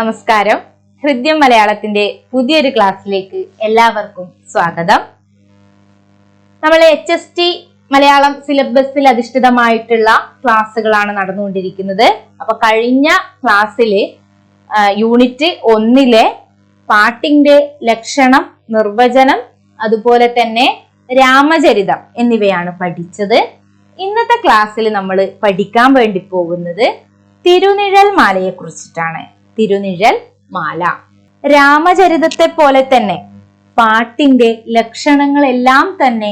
നമസ്കാരം. ഹൃദ്യം മലയാളത്തിന്റെ പുതിയൊരു ക്ലാസ്സിലേക്ക് എല്ലാവർക്കും സ്വാഗതം. നമ്മൾ HST മലയാളം സിലബസിൽ അധിഷ്ഠിതമായിട്ടുള്ള ക്ലാസ്സുകളാണ് നടന്നുകൊണ്ടിരിക്കുന്നത്. അപ്പൊ കഴിഞ്ഞ ക്ലാസ്സില് യൂണിറ്റ് 1 പാട്ടിന്റെ ലക്ഷണം, നിർവചനം, അതുപോലെ തന്നെ രാമചരിതം എന്നിവയാണ് പഠിച്ചത്. ഇന്നത്തെ ക്ലാസ്സിൽ നമ്മൾ പഠിക്കാൻ വേണ്ടി പോകുന്നത് തിരുനിഴൽ മാലയെ കുറിച്ചിട്ടാണ്. തിരുനിഴൽ മാല രാമചരിതത്തെ പോലെ തന്നെ പാട്ടിന്റെ ലക്ഷണങ്ങളെല്ലാം തന്നെ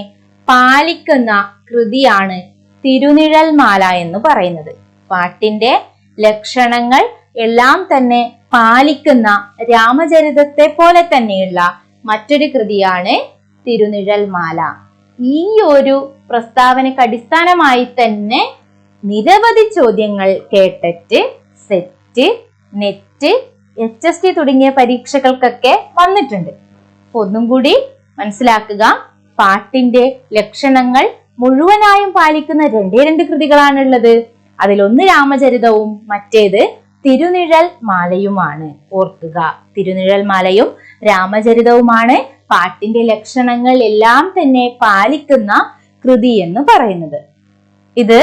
പാലിക്കുന്ന കൃതിയാണ് തിരുനിഴൽ മാല എന്ന് പറയുന്നത്. പാട്ടിന്റെ ലക്ഷണങ്ങൾ എല്ലാം തന്നെ പാലിക്കുന്ന രാമചരിതത്തെ പോലെ തന്നെയുള്ള മറ്റൊരു കൃതിയാണ് തിരുനിഴൽ മാല. ഈ ഒരു പ്രസ്താവനയ്ക്ക് അടിസ്ഥാനമായി തന്നെ നിരവധി ചോദ്യങ്ങൾ കേട്ടറ്റ്, സെറ്റ്, നെറ്റ്, HST തുടങ്ങിയ പരീക്ഷകൾക്കൊക്കെ വന്നിട്ടുണ്ട്. ഒന്നും കൂടി മനസ്സിലാക്കുക. പാട്ടിന്റെ ലക്ഷണങ്ങൾ മുഴുവനായും പാലിക്കുന്ന രണ്ട് കൃതികളാണുള്ളത്. അതിലൊന്ന് രാമചരിതവും മറ്റേത് തിരുനിഴൽ മാലയുമാണ്. ഓർക്കുക, തിരുനിഴൽ മാലയും രാമചരിതവുമാണ് പാട്ടിന്റെ ലക്ഷണങ്ങൾ എല്ലാം തന്നെ പാലിക്കുന്ന കൃതി എന്ന് പറയുന്നത്. ഇത്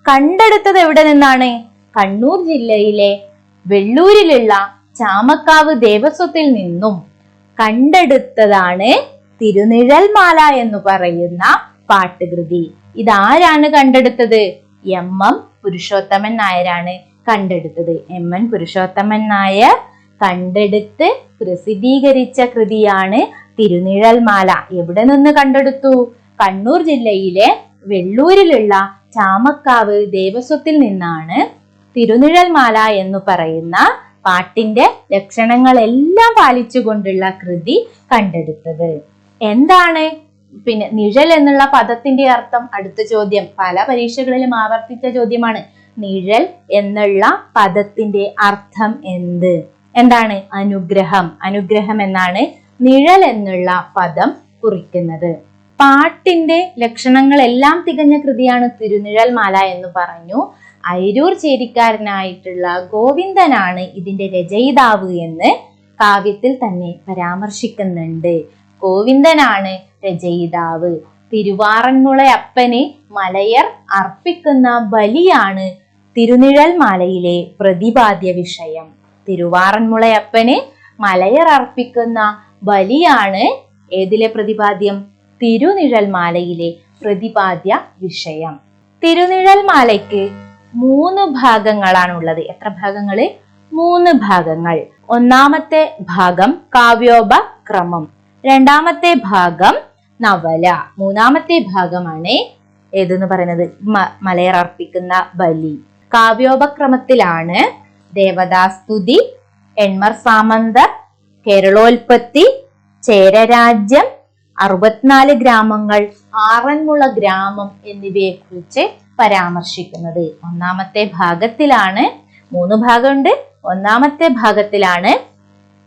കണ്ടെടുത്തത് എവിടെ നിന്നാണ്? കണ്ണൂർ ജില്ലയിലെ വെള്ളൂരിലുള്ള ചാമക്കാവ് ദേവസ്വത്തിൽ നിന്നും കണ്ടെടുത്തതാണ് തിരുനിഴൽ മാല എന്ന് പറയുന്ന പാട്ടുകൃതി. ഇതാരാണ് കണ്ടെടുത്തത്? MM പുരുഷോത്തമൻ നായരാണ് കണ്ടെടുത്തത്. MN പുരുഷോത്തമൻ നായർ കണ്ടെടുത്ത് പ്രസിദ്ധീകരിച്ച കൃതിയാണ് തിരുനിഴൽ മാല. എവിടെ നിന്ന് കണ്ടെടുത്തു? കണ്ണൂർ ജില്ലയിലെ വെള്ളൂരിലുള്ള ചാമക്കാവ് ദേവസ്വത്തിൽ നിന്നാണ് തിരുനിഴൽ മാല എന്ന് പറയുന്ന പാട്ടിന്റെ ലക്ഷണങ്ങളെല്ലാം പാലിച്ചുകൊണ്ടുള്ള കൃതി കണ്ടെടുത്തത്. എന്താണ് നിഴൽ എന്നുള്ള പദത്തിന്റെ അർത്ഥം? അടുത്ത ചോദ്യം പല പരീക്ഷകളിലും ആവർത്തിച്ച ചോദ്യമാണ്. നിഴൽ എന്നുള്ള പദത്തിന്റെ അർത്ഥം എന്താണ്? അനുഗ്രഹം. അനുഗ്രഹം എന്നാണ് നിഴൽ എന്നുള്ള പദം കുറിക്കുന്നത്. പാട്ടിന്റെ ലക്ഷണങ്ങളെല്ലാം തികഞ്ഞ കൃതിയാണ് തിരുനിഴൽ മാല എന്ന് പറഞ്ഞു. അയിരൂർ ചേരിക്കാരനായിട്ടുള്ള ഗോവിന്ദനാണ് ഇതിന്റെ രചയിതാവ് എന്ന് കാവ്യത്തിൽ തന്നെ പരാമർശിക്കുന്നുണ്ട്. ഗോവിന്ദനാണ് രചയിതാവ്. തിരുവാറന്മുള അപ്പന് മലയർ അർപ്പിക്കുന്ന ബലിയാണ് തിരുനിഴൽ മാലയിലെ പ്രതിപാദ്യ വിഷയം. തിരുവാറന്മുള അപ്പന് മലയർ അർപ്പിക്കുന്ന ബലിയാണ് ഏതിലെ പ്രതിപാദ്യം? തിരുനിഴൽ മാലയിലെ പ്രതിപാദ്യ വിഷയം. തിരുനിഴൽ മാലയ്ക്ക് 3 ഭാഗങ്ങളാണുള്ളത്. എത്ര ഭാഗങ്ങള്? 3 ഭാഗങ്ങൾ. ഒന്നാമത്തെ ഭാഗം കാവ്യോപക്രമം, രണ്ടാമത്തെ ഭാഗം നവല, മൂന്നാമത്തെ ഭാഗമാണ് ഏതെന്ന് പറയുന്നത് മലയർ അർപ്പിക്കുന്ന ബലി. കാവ്യോപക്രമത്തിലാണ് ദേവതാസ്തുതി, എൺമർ സാമന്തർ, കേരളോൽപ്പത്തി, ചേരരാജ്യം, 64 ഗ്രാമങ്ങൾ, ആറന്മുള ഗ്രാമം എന്നിവയെ കുറിച്ച് പരാമർശിക്കുന്നത്. ഒന്നാമത്തെ ഭാഗത്തിലാണ് 3 ഭാഗമുണ്ട്. ഒന്നാമത്തെ ഭാഗത്തിലാണ്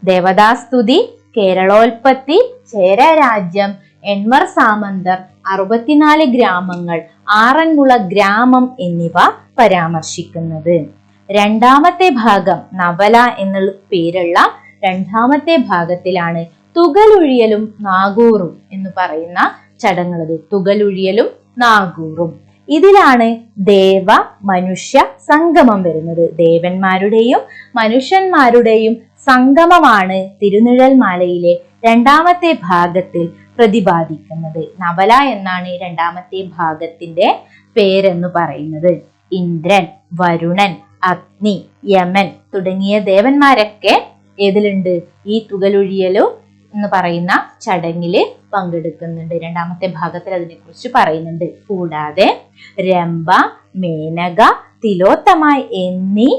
ദേവതാസ്തുതി, കേരളോൽപ്പത്തി, ചേരരാജ്യം, എൺമർ സാമന്തർ, 64 ഗ്രാമങ്ങൾ, ആറന്മുള ഗ്രാമം എന്നിവ പരാമർശിക്കുന്നത്. രണ്ടാമത്തെ ഭാഗം നവല എന്നുള്ള പേരുള്ള രണ്ടാമത്തെ ഭാഗത്തിലാണ് തുകലൊഴിയലും നാഗൂറും എന്ന് പറയുന്ന ചടങ്ങുള്ളത്. തുകലൊഴിയലും നാഗൂറും. ഇതിലാണ് ദേവ മനുഷ്യ സംഗമം വരുന്നത്. ദേവന്മാരുടെയും മനുഷ്യന്മാരുടെയും സംഗമമാണ് തിരുനിഴൽ മാലയിലെ രണ്ടാമത്തെ ഭാഗത്തിൽ പ്രതിപാദിക്കുന്നത്. നവല എന്നാണ് രണ്ടാമത്തെ ഭാഗത്തിന്റെ പേരെന്ന് പറയുന്നത്. ഇന്ദ്രൻ, വരുണൻ, അഗ്നി, യമൻ തുടങ്ങിയ ദേവന്മാരൊക്കെ ഏതിലുണ്ട്? ഈ തുകലൊഴിയലു എന്ന് പറയുന്ന ചടങ്ങില് പങ്കെടുക്കുന്നുണ്ട്. രണ്ടാമത്തെ ഭാഗത്തിൽ അതിനെ കുറിച്ച് പറയുന്നുണ്ട്. കൂടാതെ രംഭ, മേനക, തിലോത്തമ എന്നീ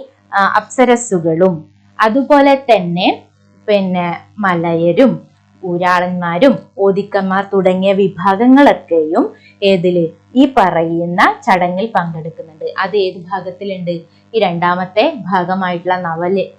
അപ്സരസ്സുകളും അതുപോലെ തന്നെ മലയരും ഊരാളന്മാരും ഓദിക്കന്മാർ തുടങ്ങിയ വിഭാഗങ്ങളൊക്കെയും ഏതില്? ഈ പറയുന്ന ചടങ്ങിൽ പങ്കെടുക്കുന്നുണ്ട്. അത് ഏത് ഭാഗത്തിലുണ്ട്? ഈ രണ്ടാമത്തെ ഭാഗമായിട്ടുള്ള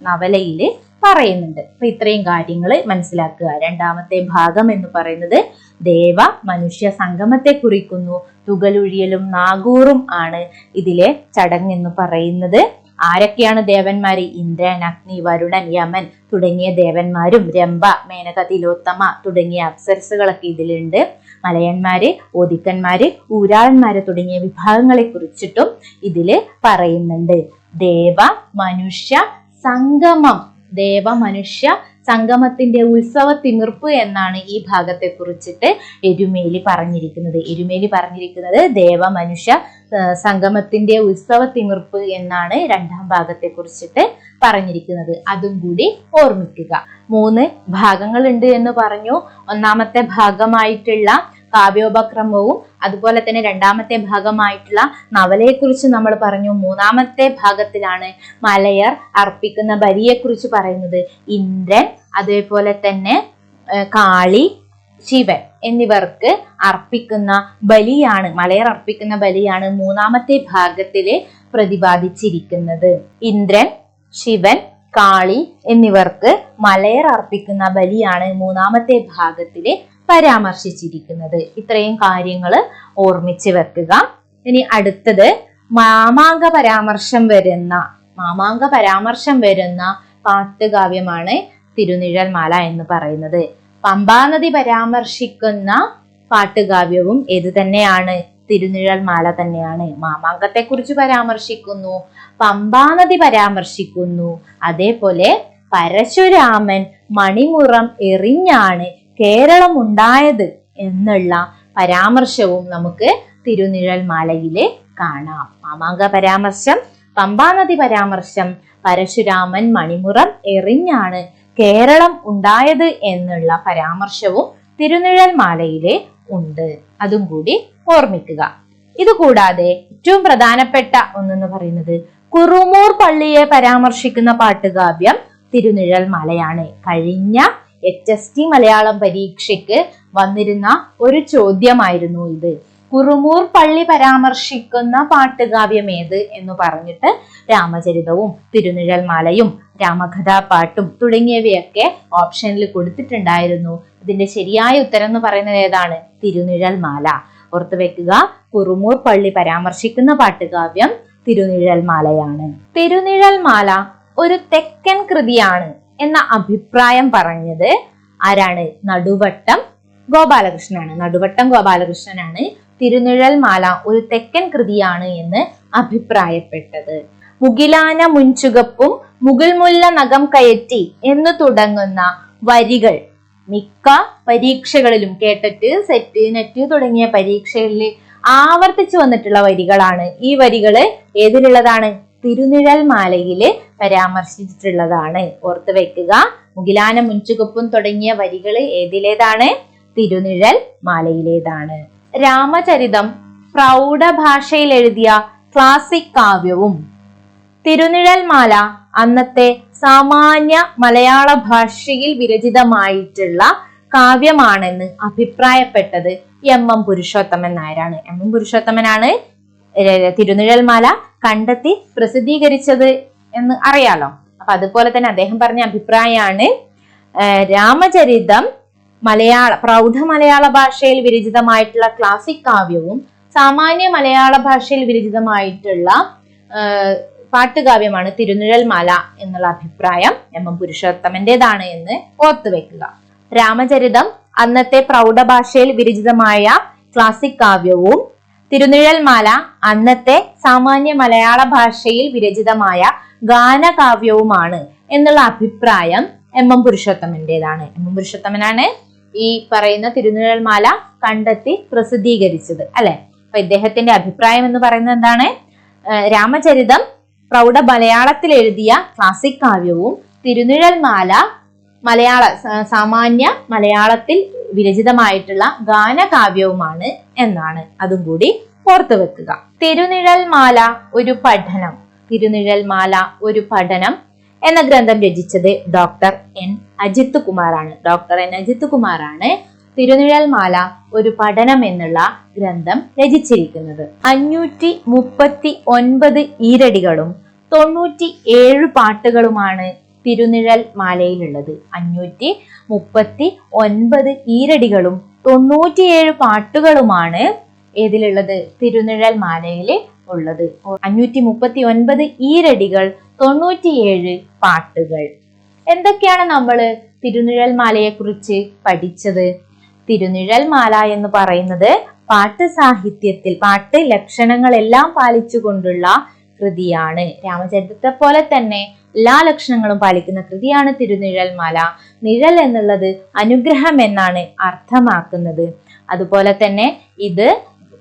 നവലയില് പറയുന്നുണ്ട്. അപ്പൊ ഇത്രയും കാര്യങ്ങൾ മനസ്സിലാക്കുക. രണ്ടാമത്തെ ഭാഗം എന്ന് പറയുന്നത് ദേവ മനുഷ്യ സംഗമത്തെ കുറിക്കുന്നു. തുകലൊഴിയലും നാഗൂറും ആണ് ഇതിലെ ചടങ്ങ് എന്ന് പറയുന്നത്. ആരൊക്കെയാണ് ദേവന്മാര്? ഇന്ദ്രൻ, അഗ്നി, വരുണൻ, യമൻ തുടങ്ങിയ ദേവന്മാരും രംഭ, മേനക, തിലോത്തമ തുടങ്ങിയ അപ്സരസുകളൊക്കെ ഇതിലുണ്ട്. മലയന്മാര്, ഓദിക്കന്മാര്, ഊരാളന്മാര് തുടങ്ങിയ വിഭാഗങ്ങളെ കുറിച്ചിട്ടും ഇതില് പറയുന്നുണ്ട്. ദേവ മനുഷ്യ സംഗമം, ദേവ മനുഷ്യ സംഗമത്തിന്റെ ഉത്സവ തിമിർപ്പ് എന്നാണ് ഈ ഭാഗത്തെ കുറിച്ചിട്ട് എരുമേലി പറഞ്ഞിരിക്കുന്നത്. ദേവ മനുഷ്യ സംഗമത്തിന്റെ ഉത്സവ തിമിർപ്പ് എന്നാണ് രണ്ടാം ഭാഗത്തെ കുറിച്ചിട്ട് പറഞ്ഞിരിക്കുന്നത്. അതും കൂടി ഓർമ്മിക്കുക. 3 ഭാഗങ്ങളുണ്ട് എന്ന് പറഞ്ഞു. ഒന്നാമത്തെ ഭാഗമായിട്ടുള്ള കാവ്യോപക്രമവും അതുപോലെ തന്നെ രണ്ടാമത്തെ ഭാഗമായിട്ടുള്ള നവലയെ കുറിച്ച് നമ്മൾ പറഞ്ഞു. മൂന്നാമത്തെ ഭാഗത്തിലാണ് മലയർ അർപ്പിക്കുന്ന ബലിയെ കുറിച്ച് പറയുന്നത്. ഇന്ദ്രൻ, അതേപോലെ തന്നെ കാളി, ശിവൻ എന്നിവർക്ക് അർപ്പിക്കുന്ന ബലിയാണ്, മലയർ അർപ്പിക്കുന്ന ബലിയാണ് മൂന്നാമത്തെ ഭാഗത്തില് പ്രതിപാദിച്ചിരിക്കുന്നത്. ഇന്ദ്രൻ, ശിവൻ, കാളി എന്നിവർക്ക് മലയർ അർപ്പിക്കുന്ന ബലിയാണ് മൂന്നാമത്തെ ഭാഗത്തില് പരാമർശിച്ചിരിക്കുന്നത്. ഇത്രയും കാര്യങ്ങൾ ഓർമ്മിച്ച് വെക്കുക. ഇനി അടുത്തത് മാമാങ്ക പരാമർശം വരുന്ന പാട്ടുകാവ്യമാണ് തിരുനിഴൽമാല എന്ന് പറയുന്നത്. പമ്പാനദി പരാമർശിക്കുന്ന പാട്ടുകാവ്യവും ഏത് തന്നെയാണ്? തിരുനിഴൽമാല തന്നെയാണ്. മാമാങ്കത്തെ കുറിച്ച് പരാമർശിക്കുന്നു, പമ്പാനദി പരാമർശിക്കുന്നു, അതേപോലെ പരശുരാമൻ മണിമുറം എറിഞ്ഞാണ് കേരളം ഉണ്ടായത് എന്നുള്ള പരാമർശവും നമുക്ക് തിരുനിഴൽമാലയില് കാണാം. മാമാങ്ക പരാമർശം, പമ്പാനദി പരാമർശം, പരശുരാമൻ മണിമുറം എറിഞ്ഞാണ് കേരളം ഉണ്ടായത് എന്നുള്ള പരാമർശവും തിരുനിഴൽമാലയില് ഉണ്ട്. അതും കൂടി ഓർമ്മിക്കുക. ഇതുകൂടാതെ ഏറ്റവും പ്രധാനപ്പെട്ട ഒന്നെന്ന് പറയുന്നത് കുറുമൂർ പള്ളിയെ പരാമർശിക്കുന്ന പാട്ടുകാവ്യം തിരുനിഴൽമാലയാണ്. കഴിഞ്ഞ HST മലയാളം പരീക്ഷയ്ക്ക് വന്നിരുന്ന ഒരു ചോദ്യമായിരുന്നു ഇത്. കുറുമൂർ പള്ളി പരാമർശിക്കുന്ന പാട്ടുകാവ്യം ഏത് എന്ന് പറഞ്ഞിട്ട് രാമചരിതവും തിരുനിഴൽമാലയും രാമകഥാപാട്ടും തുടങ്ങിയവയൊക്കെ ഓപ്ഷനിൽ കൊടുത്തിട്ടുണ്ടായിരുന്നു. ഇതിന്റെ ശരിയായ ഉത്തരം എന്ന് പറയുന്നത് ഏതാണ്? തിരുനിഴൽമാല. ഓർത്തു വെക്കുക, കുറുമൂർ പള്ളി പരാമർശിക്കുന്ന പാട്ടുകാവ്യം തിരുനിഴൽമാലയാണ്. തിരുനിഴൽമാല ഒരു തെക്കൻ കൃതിയാണ് എന്ന അഭിപ്രായം പറഞ്ഞത് ആരാണ്? നടുവട്ടം ഗോപാലകൃഷ്ണനാണ്. തിരുനിഴൽമാല ഒരു തെക്കൻ കൃതിയാണ് എന്ന് അഭിപ്രായപ്പെട്ടത്. മുകിലാന മുൻചുകപ്പും മുകിൽമുല്ല നഖം കയറ്റി എന്ന് തുടങ്ങുന്ന വരികൾ മിക്ക പരീക്ഷകളിലും കേട്ടറ്റ്, സെറ്റ്, നെറ്റ് തുടങ്ങിയ പരീക്ഷകളിൽ ആവർത്തിച്ചു വന്നിട്ടുള്ള വരികളാണ്. ഈ വരികള് ഏതിലുള്ളതാണ്? തിരുനിഴൽമാലയില് പരാമർശിച്ചിട്ടുള്ളതാണ്. ഓർത്തു വെക്കുക, മുകിലാന മുൻചുകപ്പും തുടങ്ങിയ വരികൾ ഏതിലേതാണ്? തിരുനിഴൽമാലയിലേതാണ്. രാമചരിതം പ്രൗഢഭാഷയിൽ എഴുതിയ ക്ലാസിക് കാവ്യവും തിരുനിഴൽമാല അന്നത്തെ സാമാന്യ മലയാള ഭാഷയിൽ വിരചിതമായിട്ടുള്ള കാവ്യമാണെന്ന് അഭിപ്രായപ്പെട്ടത് MM പുരുഷോത്തമൻ നായരാണ്. MM പുരുഷോത്തമനാണ് തിരുനിഴൽമാല കണ്ടെത്തി പ്രസിദ്ധീകരിച്ചത് എന്ന് അറിയാലോ. അപ്പൊ അതുപോലെ തന്നെ അദ്ദേഹം പറഞ്ഞ അഭിപ്രായമാണ് രാമചരിതം പ്രൗഢ മലയാള ഭാഷയിൽ വിരചിതമായിട്ടുള്ള ക്ലാസിക് കാവ്യവും സാമാന്യ മലയാള ഭാഷയിൽ വിരചിതമായിട്ടുള്ള പാട്ടുകാവ്യമാണ് തിരുനിഴൽമാല എന്നുള്ള അഭിപ്രായം MM പുരുഷോത്തമന്റേതാണ് എന്ന് ഓർത്തുവെക്കുക. രാമചരിതം അന്നത്തെ പ്രൗഢ ഭാഷയിൽ വിരചിതമായ ക്ലാസിക് കാവ്യവും തിരുനിഴൽമാല അന്നത്തെ സാമാന്യ മലയാള ഭാഷയിൽ വിരചിതമായ ഗാനകാവ്യവുമാണ് എന്നുള്ള അഭിപ്രായം MM പുരുഷോത്തമന്റേതാണ്. MM പുരുഷോത്തമനാണ് ഈ പറയുന്ന തിരുനിഴൽമാല കണ്ടെത്തി പ്രസിദ്ധീകരിച്ചത്, അല്ലെ? അപ്പൊ ഇദ്ദേഹത്തിന്റെ അഭിപ്രായം എന്ന് പറയുന്നത് എന്താണ്? രാമചരിതം പ്രൗഢ മലയാളത്തിൽ എഴുതിയ ക്ലാസിക് കാവ്യവും തിരുനിഴൽമാല സാമാന്യ മലയാളത്തിൽ വിരചിതമായിട്ടുള്ള ഗാനകാവ്യവുമാണ് എന്നാണ്. അതും കൂടി ഓർത്തു വെക്കുക. തിരുനിഴൽമാല ഒരു പഠനം എന്ന ഗ്രന്ഥം രചിച്ചത് ഡോക്ടർ N. അജിത് കുമാറാണ്. തിരുനിഴൽമാല ഒരു പഠനം എന്നുള്ള ഗ്രന്ഥം രചിച്ചിരിക്കുന്നത്. 539 ഈരടികളും 97 പാട്ടുകളുമാണ് തിരുനിഴൽമാലയിലുള്ളത്. 539 ഈരടികളും 97 പാട്ടുകളുമാണ് ഏതിലുള്ളത്? തിരുനിഴൽമാലയില് ഉള്ളത്. 539 ഈരടികൾ, 97 പാട്ടുകൾ. എന്തൊക്കെയാണ് നമ്മൾ തിരുനിഴൽ മാലയെ കുറിച്ച് പഠിച്ചത്? തിരുനിഴൽ മാല എന്ന് പറയുന്നത് പാട്ട് സാഹിത്യത്തിൽ പാട്ട് ലക്ഷണങ്ങളെല്ലാം പാലിച്ചുകൊണ്ടുള്ള കൃതിയാണ്. രാമചരിതത്തെ പോലെ തന്നെ എല്ലാ ലക്ഷണങ്ങളും പാലിക്കുന്ന കൃതിയാണ് തിരുനിഴൽ മാല. നിഴൽ എന്നുള്ളത് അനുഗ്രഹം എന്നാണ് അർത്ഥമാക്കുന്നത്. അതുപോലെ തന്നെ ഇത്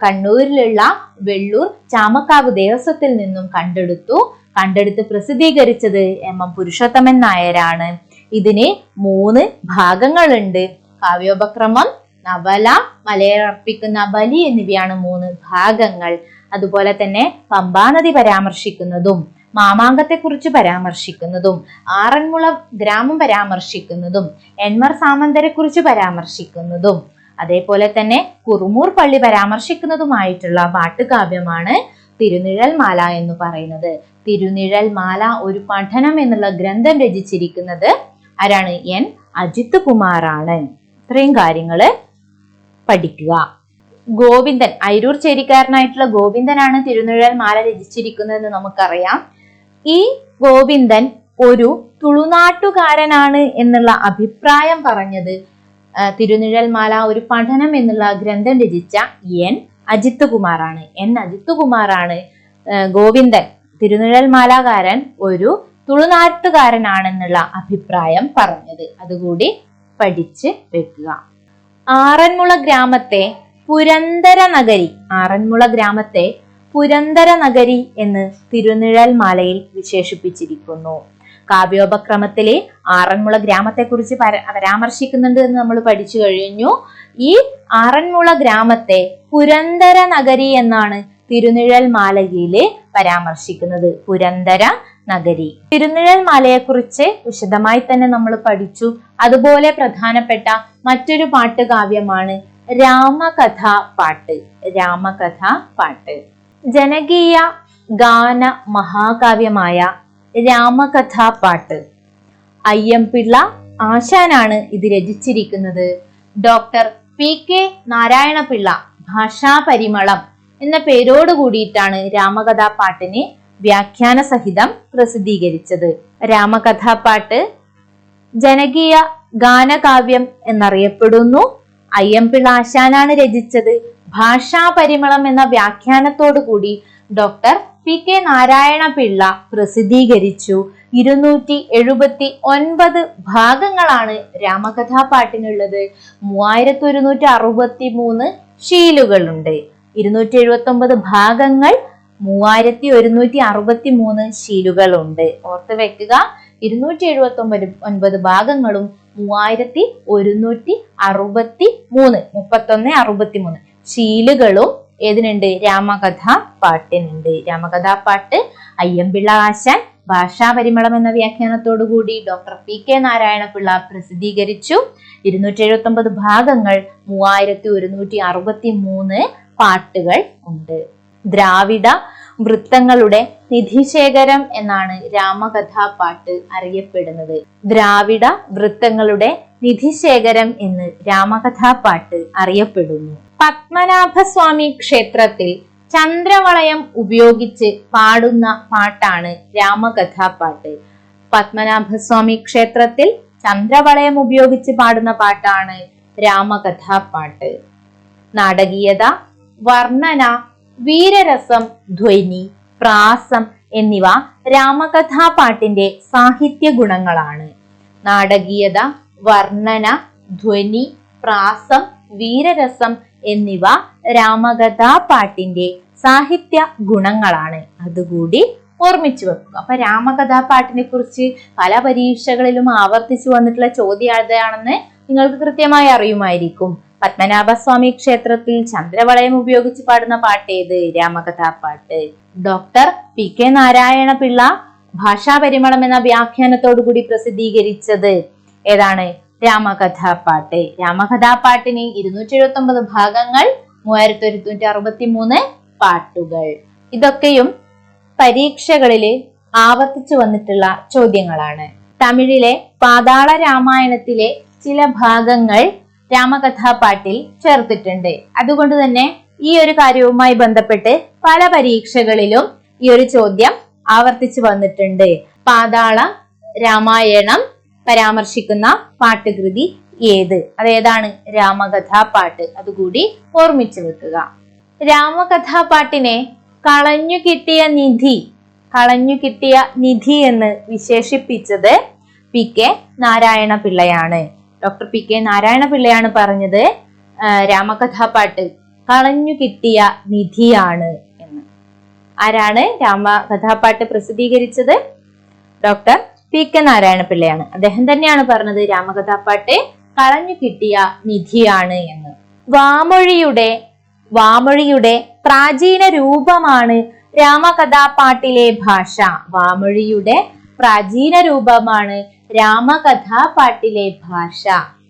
കണ്ണൂരിലുള്ള വെള്ളൂർ ചാമക്കാവ് ദേവസ്വത്തിൽ നിന്നും കണ്ടെടുത്ത് പ്രസിദ്ധീകരിച്ചത് എം പുരുഷോത്തമൻ നായരാണ്. ഇതിന് 3 ഭാഗങ്ങളുണ്ട്. കാവ്യോപക്രമം, നവല, മലയർപ്പിക്കുന്ന ബലി എന്നിവയാണ് 3 ഭാഗങ്ങൾ. അതുപോലെ തന്നെ പമ്പാനദി പരാമർശിക്കുന്നതും മാമാങ്കത്തെ കുറിച്ച് പരാമർശിക്കുന്നതും ആറന്മുള ഗ്രാമം പരാമർശിക്കുന്നതും എൻമർ സാമന്തരെ കുറിച്ച് പരാമർശിക്കുന്നതും അതേപോലെ തന്നെ കുറുമൂർ പള്ളി പരാമർശിക്കുന്നതുമായിട്ടുള്ള പാട്ടുകാവ്യമാണ് തിരുനിഴൽ മാല എന്ന് പറയുന്നത്. തിരുനിഴൽ മാല ഒരു പഠനം എന്നുള്ള ഗ്രന്ഥം രചിച്ചിരിക്കുന്നത് ആരാണ്? എൻ അജിത് കുമാറാണ്. ഇത്രയും കാര്യങ്ങള് പഠിക്കുക. ഗോവിന്ദൻ, അയിരൂർ ചേരിക്കാരനായിട്ടുള്ള ഗോവിന്ദനാണ് തിരുനിഴൽ മാല രചിച്ചിരിക്കുന്നതെന്ന് നമുക്കറിയാം. ഈ ഗോവിന്ദൻ ഒരു തുളുനാട്ടുകാരനാണ് എന്നുള്ള അഭിപ്രായം പറഞ്ഞത് തിരുനിഴൽ മാല ഒരു പഠനം എന്നുള്ള ഗ്രന്ഥം രചിച്ച എൻ അജിത് കുമാറാണ്. ഗോവിന്ദൻ തിരുനിഴൽ മാലാകാരൻ ഒരു തുളുനാട്ടുകാരനാണെന്നുള്ള അഭിപ്രായം പറഞ്ഞത്. അതുകൂടി പഠിച്ച് വെക്കുക. ആറന്മുള ഗ്രാമത്തെ പുരന്ദര നഗരി എന്ന് തിരുനിഴൽ മാലയിൽ വിശേഷിപ്പിച്ചിരിക്കുന്നു. കാവ്യോപക്രമത്തിലെ ആറന്മുള ഗ്രാമത്തെ കുറിച്ച് പരാമർശിക്കുന്നുണ്ട് എന്ന് നമ്മൾ പഠിച്ചു കഴിഞ്ഞു. ഈ ആറന്മുള ഗ്രാമത്തെ പുരന്ദര നഗരി എന്നാണ് തിരുനിഴൽ മാലയില് പരാമർശിക്കുന്നത്. പുരന്ദര നഗരി. തിരുനിഴൽ മാലയെ കുറിച്ച് വിശദമായി തന്നെ നമ്മൾ പഠിച്ചു. അതുപോലെ പ്രധാനപ്പെട്ട മറ്റൊരു പാട്ടുകാവ്യമാണ് രാമകഥാപാട്ട്. ജനകീയ ഗാന മഹാകാവ്യമായ രാമകഥാപാട്ട് അയ്യംപിള്ള ആശാനാണ് ഇത് രചിച്ചിരിക്കുന്നത്. ഡോക്ടർ PK നാരായണപിള്ള ഭാഷാപരിമളം എന്ന പേരോട് കൂടിയിട്ടാണ് രാമകഥാപാട്ടിനെ വ്യാഖ്യാന സഹിതം പ്രസിദ്ധീകരിച്ചത്. രാമകഥാപാട്ട് ജനകീയ ഗാനകാവ്യം എന്നറിയപ്പെടുന്നു. അയ്യംപിള്ള ആശാനാണ് രചിച്ചത്. ഭാഷാപരിമളം എന്ന വ്യാഖ്യാനത്തോടു കൂടി ഡോക്ടർ PK നാരായണപിള്ള പ്രസിദ്ധീകരിച്ചു. 279 ഭാഗങ്ങളാണ് രാമകഥാപാട്ടിനുള്ളത്. 3163 ശീലുകളുണ്ട്. 279 ഭാഗങ്ങൾ, 3163 ശീലുകളുണ്ട്. ഓർത്ത് വെക്കുക. 279 ഭാഗങ്ങളും 3163 ശീലുകളും ഏതിനുണ്ട്? രാമകഥാപാട്ടിനുണ്ട്. രാമകഥാപാട്ട് അയ്യംപിള്ള ആശാൻ ഭാഷാപരിമളം എന്ന വ്യാഖ്യാനത്തോടു കൂടി ഡോക്ടർ PK നാരായണപിള്ള പ്രസിദ്ധീകരിച്ചു. 279 ഭാഗങ്ങൾ, 3163 പാട്ടുകൾ ഉണ്ട്. ദ്രാവിഡ വൃത്തങ്ങളുടെ നിധിശേഖരം എന്നാണ് രാമകഥാപാട്ട് അറിയപ്പെടുന്നത്. ദ്രാവിഡ വൃത്തങ്ങളുടെ നിധിശേഖരം എന്ന് രാമകഥാപാട്ട് അറിയപ്പെടുന്നു. പത്മനാഭസ്വാമി ക്ഷേത്രത്തിൽ ചന്ദ്രവളയം ഉപയോഗിച്ച് പാടുന്ന പാട്ടാണ് രാമകഥാപാട്ട്. പത്മനാഭസ്വാമി ക്ഷേത്രത്തിൽ ചന്ദ്രവളയം ഉപയോഗിച്ച് പാടുന്ന പാട്ടാണ് രാമകഥാപാട്ട്. നാടകീയത, വർണ്ണന, വീരരസം, ധ്വനി, പ്രാസം എന്നിവ രാമകഥാപാട്ടിന്റെ സാഹിത്യ ഗുണങ്ങളാണ്. നാടകീയത, വർണ്ണന, ധ്വനി, പ്രാസം, വീരരസം എന്നിവ രാമകഥാപാട്ടിന്റെ സാഹിത്യ ഗുണങ്ങളാണ്. അതുകൂടി ഓർമ്മിച്ചു വെക്കുക. അപ്പൊ രാമകഥാപാട്ടിനെ കുറിച്ച് പല പരീക്ഷകളിലും ആവർത്തിച്ചു വന്നിട്ടുള്ള ചോദ്യം ഏതാണെന്ന് നിങ്ങൾക്ക് കൃത്യമായി അറിയുമായിരിക്കും. പത്മനാഭസ്വാമി ക്ഷേത്രത്തിൽ ചന്ദ്രവളയം ഉപയോഗിച്ച് പാടുന്ന പാട്ട് ഏത്? രാമകഥാപാട്ട്. ഡോക്ടർ PK നാരായണപിള്ള ഭാഷാപരിമളം എന്ന വ്യാഖ്യാനത്തോടു കൂടി പ്രസിദ്ധീകരിച്ചത് ഏതാണ്? രാമകഥാപാട്ട്. രാമകഥാപാട്ടിന് 279 ഭാഗങ്ങൾ, 3163 പാട്ടുകൾ. ഇതൊക്കെയും പരീക്ഷകളില് ആവർത്തിച്ചു വന്നിട്ടുള്ള ചോദ്യങ്ങളാണ്. തമിഴിലെ പാതാള രാമായണത്തിലെ ചില ഭാഗങ്ങൾ രാമകഥാപാട്ടിൽ ചേർത്തിട്ടുണ്ട്. അതുകൊണ്ട് തന്നെ ഈ ഒരു കാര്യവുമായി ബന്ധപ്പെട്ട് പല പരീക്ഷകളിലും ഈ ഒരു ചോദ്യം ആവർത്തിച്ചു വന്നിട്ടുണ്ട്. പാതാള രാമായണം പരാമർശിക്കുന്ന പാട്ടുകൃതി ഏത്? അതേതാണ്? രാമകഥാപാട്ട്. അതുകൂടി ഓർമ്മിച്ചു വെക്കുക. രാമകഥാപാട്ടിനെ കളഞ്ഞു കിട്ടിയ നിധി എന്ന് വിശേഷിപ്പിച്ചത് P.K. നാരായണ പിള്ളയാണ്. Doctor P.K. നാരായണ പിള്ളയാണ് പറഞ്ഞത് രാമകഥാപാട്ട് കളഞ്ഞു കിട്ടിയ നിധിയാണ് എന്ന്. ആരാണ് രാമകഥാപാട്ട് പ്രസിദ്ധീകരിച്ചത്? Doctor P.K. നാരായണ പിള്ളയാണ്. അദ്ദേഹം തന്നെയാണ് പറഞ്ഞത് രാമകഥാപാട്ട് കളഞ്ഞു കിട്ടിയ നിധിയാണ് എന്ന്. വാമൊഴിയുടെ പ്രാചീന രൂപമാണ് രാമകഥാപാട്ടിലെ ഭാഷ. വാമൊഴിയുടെ പ്രാചീന രൂപമാണ് രാമകഥാപാട്ടിലെ ഭാഷ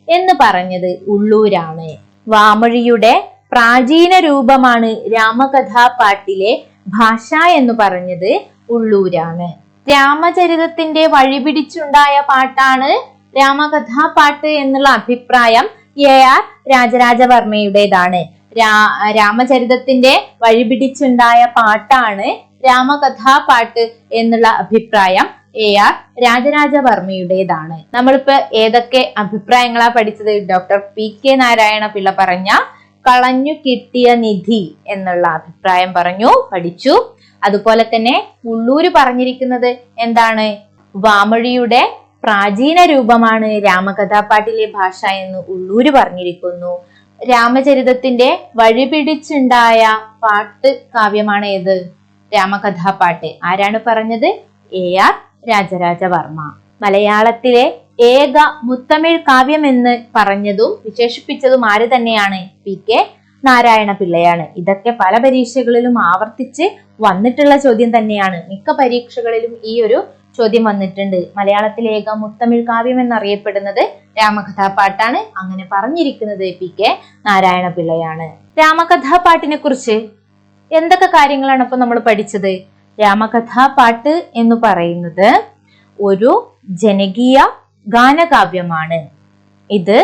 എന്ന് പറഞ്ഞത് ഉള്ളൂരാണ്. വാമൊഴിയുടെ പ്രാചീന രൂപമാണ് രാമകഥാപാട്ടിലെ ഭാഷ എന്ന് പറഞ്ഞത് ഉള്ളൂരാണ്. രാമചരിതത്തിന്റെ വഴിപിടിച്ചുണ്ടായ പാട്ടാണ് രാമകഥാപാട്ട് എന്നുള്ള അഭിപ്രായം AR രാജരാജവർമ്മയുടേതാണ്. രാമചരിതത്തിന്റെ വഴിപിടിച്ചുണ്ടായ പാട്ടാണ് രാമകഥാപാട്ട് എന്നുള്ള അഭിപ്രായം AR രാജരാജവർമ്മയുടേതാണ്. നമ്മളിപ്പോ ഏതൊക്കെ അഭിപ്രായങ്ങളാ പഠിച്ചത്? Doctor P.K. നാരായണ പിള്ള പറഞ്ഞ കളഞ്ഞു കിട്ടിയ നിധി എന്നുള്ള അഭിപ്രായം പഠിച്ചു. അതുപോലെ തന്നെ ഉള്ളൂര് പറഞ്ഞിരിക്കുന്നത് എന്താണ്? വാമൊഴിയുടെ പ്രാചീന രൂപമാണ് രാമകഥാപാട്ടിലെ ഭാഷ എന്ന് ഉള്ളൂര് പറഞ്ഞിരിക്കുന്നു. രാമചരിതത്തിന്റെ വഴിപിടിച്ചുണ്ടായ പാട്ട് കാവ്യമാണ് ഏത്? രാമകഥാപാട്ട്. ആരാണ് പറഞ്ഞത്? AR രാജരാജവർമ്മ. മലയാളത്തിലെ ഏക മുത്തമിഴ് കാവ്യം എന്ന് പറഞ്ഞതും വിശേഷിപ്പിച്ചതും ആര് തന്നെയാണ്? P.K. നാരായണ പിള്ളയാണ്. ഇതൊക്കെ പല പരീക്ഷകളിലും ആവർത്തിച്ച് വന്നിട്ടുള്ള ചോദ്യം തന്നെയാണ്. മിക്ക പരീക്ഷകളിലും ഈ ഒരു ചോദ്യം വന്നിട്ടുണ്ട്. മലയാളത്തിലെ ഏക മുത്തമിഴ് കാവ്യം എന്നറിയപ്പെടുന്നത് രാമകഥാപാട്ടാണ്. അങ്ങനെ പറഞ്ഞിരിക്കുന്നത് P.K. നാരായണ പിള്ളയാണ്. രാമകഥാപാട്ടിനെ കുറിച്ച് എന്തൊക്കെ കാര്യങ്ങളാണ് ഇപ്പൊ നമ്മൾ പഠിച്ചത്? രാമകഥാപാട്ട് എന്ന് പറയുന്നത് ഒരു ജനകീയ ഗാനകാവ്യമാണ്. ഇത്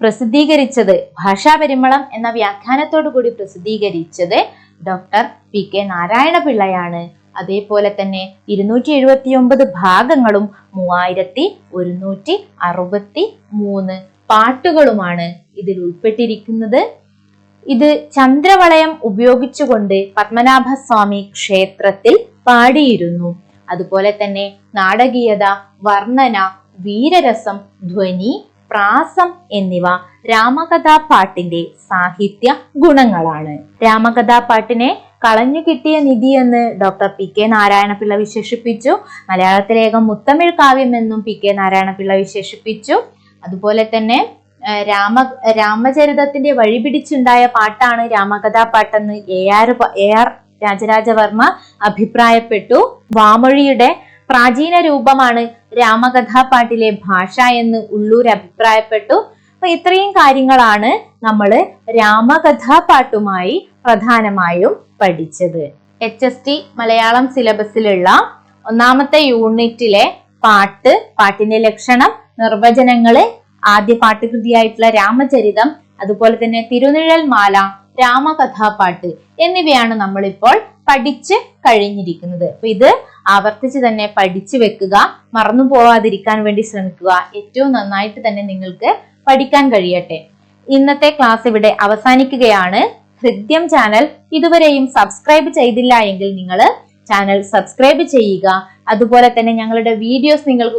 പ്രസിദ്ധീകരിച്ചത് ഭാഷാപരിമളം എന്ന വ്യാഖ്യാനത്തോടു കൂടി പ്രസിദ്ധീകരിച്ചത് ഡോക്ടർ P.K. നാരായണ പിള്ളയാണ്. അതേപോലെ തന്നെ 279 ഭാഗങ്ങളും 3163 പാട്ടുകളുമാണ് ഇതിൽ ഉൾപ്പെട്ടിരിക്കുന്നത്. ഇത് ചന്ദ്രവളയം ഉപയോഗിച്ചുകൊണ്ട് പത്മനാഭസ്വാമി ക്ഷേത്രത്തിൽ പാടിയിരുന്നു. അതുപോലെ തന്നെ നാടകീയത, വർണ്ണന, വീരരസം, ധ്വനി, പ്രാസം എന്നിവ രാമകഥാപാട്ടിന്റെ സാഹിത്യ ഗുണങ്ങളാണ്. രാമകഥാപാട്ടിനെ കളഞ്ഞു കിട്ടിയ നിധി എന്ന് ഡോക്ടർ P.K. നാരായണ പിള്ള വിശേഷിപ്പിച്ചു. മലയാളത്തിലേകം മുത്തമിഴ് കാവ്യം എന്നും P.K. നാരായണ പിള്ള വിശേഷിപ്പിച്ചു. അതുപോലെ തന്നെ രാമചരിതത്തിന്റെ വഴിപിടിച്ചുണ്ടായ പാട്ടാണ് രാമകഥാപാട്ടെന്ന് AR രാജരാജവർമ്മ അഭിപ്രായപ്പെട്ടു. വാമൊഴിയുടെ പ്രാചീന രൂപമാണ് രാമകഥാപാട്ടിലെ ഭാഷ എന്ന് ഉള്ളൂർ അഭിപ്രായപ്പെട്ടു. അപ്പൊ ഇത്രയും കാര്യങ്ങളാണ് നമ്മൾ രാമകഥാപാട്ടുമായി പ്രധാനമായും പഠിച്ചത്. HST മലയാളം സിലബസിലുള്ള 1ാമത്തെ യൂണിറ്റിലെ പാട്ടിന്റെ ലക്ഷണം, നിർവചനങ്ങള്, ആദ്യ പാട്ടുകൃതിയായിട്ടുള്ള രാമചരിതം, അതുപോലെ തന്നെ തിരുനിഴൽ മാല, രാമകഥാപാട്ട് എന്നിവയാണ് നമ്മളിപ്പോൾ പഠിച്ച് കഴിഞ്ഞിരിക്കുന്നത്. അപ്പൊ ഇത് ആവർത്തിച്ച് തന്നെ പഠിച്ചു വെക്കുക, മറന്നു പോവാതിരിക്കാൻ വേണ്ടി ശ്രമിക്കുക. ഏറ്റവും നന്നായിട്ട് തന്നെ നിങ്ങൾക്ക് പഠിക്കാൻ കഴിയട്ടെ. ഇന്നത്തെ ക്ലാസ് ഇവിടെ അവസാനിക്കുകയാണ്. ഹൃദ്യം ചാനൽ ഇതുവരെയും സബ്സ്ക്രൈബ് ചെയ്തില്ല എങ്കിൽ നിങ്ങൾ ചാനൽ സബ്സ്ക്രൈബ് ചെയ്യുക. അതുപോലെ തന്നെ ഞങ്ങളുടെ വീഡിയോസ് നിങ്ങൾക്ക്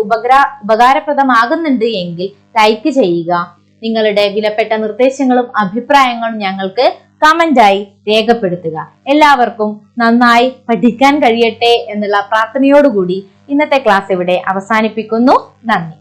ഉപകാരപ്രദമാകുന്നുണ്ട് എങ്കിൽ ലൈക്ക് ചെയ്യുക. നിങ്ങളുടെ വിലപ്പെട്ട നിർദ്ദേശങ്ങളും അഭിപ്രായങ്ങളും ഞങ്ങൾക്ക് കമന്റായി രേഖപ്പെടുത്തുക. എല്ലാവർക്കും നന്നായി പഠിക്കാൻ കഴിയട്ടെ എന്നുള്ള പ്രാർത്ഥനയോടുകൂടി ഇന്നത്തെ ക്ലാസ് ഇവിടെ അവസാനിപ്പിക്കുന്നു. നന്ദി.